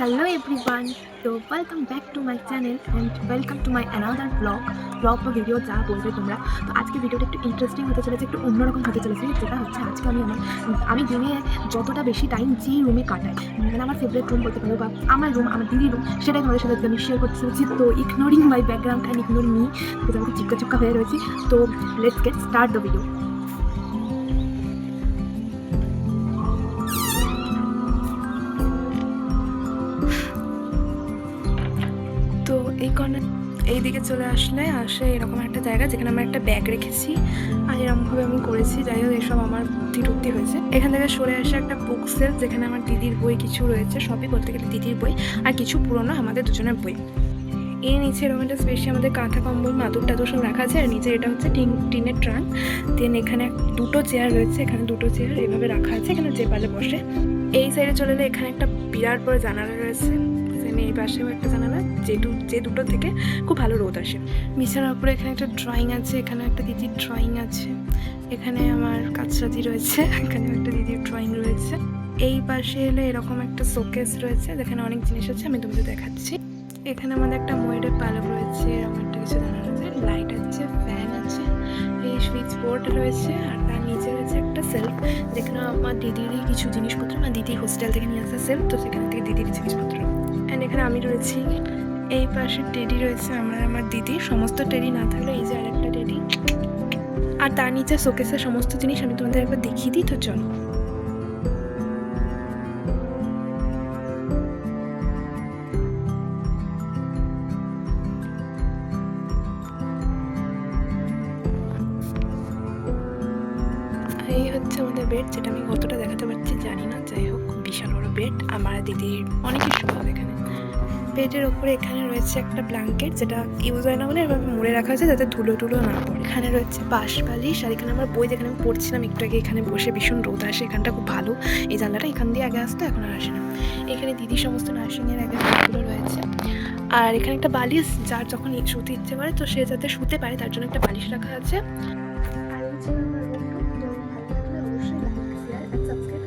Hello everyone, so welcome back to my channel and welcome to my another vlog বা video যা বলবে তোমরা। তো আজকে ভিডিওটা একটু ইন্টারেস্টিং হতে চলেছে, একটু অন্যরকম হতে চলেছে। যেটা হচ্ছে আজকে আমি দিনে যতটা বেশি টাইম যে রুমে কাটাই, মানে আমার ফেভারিট রুম বলতে পারো বা আমার রুম, আমার দিদির রুম, সেটাই তোমাদের সাথে আমি শেয়ার করতে চলেছি। তো ignoring my background and ignoring me, because আমি চিপকা হয়ে রয়েছি। তো let's get start the video. তো এই দিকে চলে আসে এরকম একটা জায়গা যেখানে আমরা একটা ব্যাগ রেখেছি, আর এরকমভাবে আমি করেছি। যাই হোক, এসব আমার বুদ্ধি হয়েছে। এখান থেকে সরে আসে একটা বুক সেলফ, যেখানে আমার দিদির বই কিছু রয়েছে, সবই বলতে গেলে দিদির বই, আর কিছু পুরনো আমাদের দুজনের বই। এর নিচে এরকম একটা স্পেশালি আমাদের কাঁথা কম্বল মাদুর টাদুর সব রাখা আছে, আর নিচে এটা হচ্ছে টিনের ট্রাঙ্ক। দেন এখানে দুটো চেয়ার রয়েছে, এখানে দুটো চেয়ার এভাবে রাখা আছে, এখানে যে পালে বসে। এই সাইডে চলে এলে এখানে একটা বিরাট বড় জানালা রয়েছে, এই পাশেও একটা জানালা, যে দুটো থেকে খুব ভালো রোদ আসে। বিছানার উপরে এখানে একটা ড্রয়িং আছে, এখানে একটা দিদির ড্রয়িং আছে, এখানে আমার কাছরাজি রয়েছে, এখানে একটা দিদির ড্রয়িং রয়েছে। এই পাশে এলে এরকম একটা শোকেস রয়েছে যেখানে অনেক জিনিস আছে, আমি তোমাদের দেখাচ্ছি। এখানে আমাদের একটা ময়ূরের পালক রয়েছে, এরকম একটা কিছু জানা রয়েছে, লাইট আছে, ফ্যান আছে, এই সুইচ বোর্ড রয়েছে, আর তার নিচে রয়েছে একটা সেলফ, যেখানে আমার দিদিরই কিছু জিনিসপত্র, আমার দিদি হোস্টেল থেকে নিয়ে আসা সেলফ, তো সেখান থেকে দিদির জিনিসপত্র। অ্যান্ড এখানে আমি রয়েছি, এই পাশে টেডি রয়েছে, আমার দিদি। সমস্ত টেডি না থাকলে এই যে আরেকটা টেডি, আর তার নিচে শোকেসের সমস্ত জিনিস আমি তোমাদের একবার দেখিয়ে দিই। তো চলো। এই হচ্ছে আমাদের বেড, যেটা আমি কতটা দেখাতে পারছি জানি না। যাই হোক, বিশাল বড় বেড, আমার দিদির অনেক কিছু হবে এখানে। বেডের ওপরে এখানে রয়েছে একটা ব্ল্যাঙ্কেট, যেটা ইউজ হয় না বলে এভাবে মুড়ে রাখা আছে যাতে ধুলো না পড়ে। এখানে রয়েছে বাঁশ বালিশ, আর এখানে আমার বই যেখানে আমি পড়ছিলাম একটু আগে, এখানে বসে ভীষণ রোদ আসে, এখানটা খুব ভালো। এই জানলাটা এখান দিয়ে আগে আসতো, এখন আর আসে না। এখানে দিদির সমস্ত নার্সিংয়ের আগে বইগুলো রয়েছে, আর এখানে একটা বালিশ, যার যখন শুতে ইচ্ছে করে তো সে যাতে শুতে পারে তার জন্য একটা বালিশ রাখা আছে। আর এই ছিল আমার রুম। তো ভালো লাগলে অবশ্যই লাইক, শেয়ার, সাবস্ক্রাইব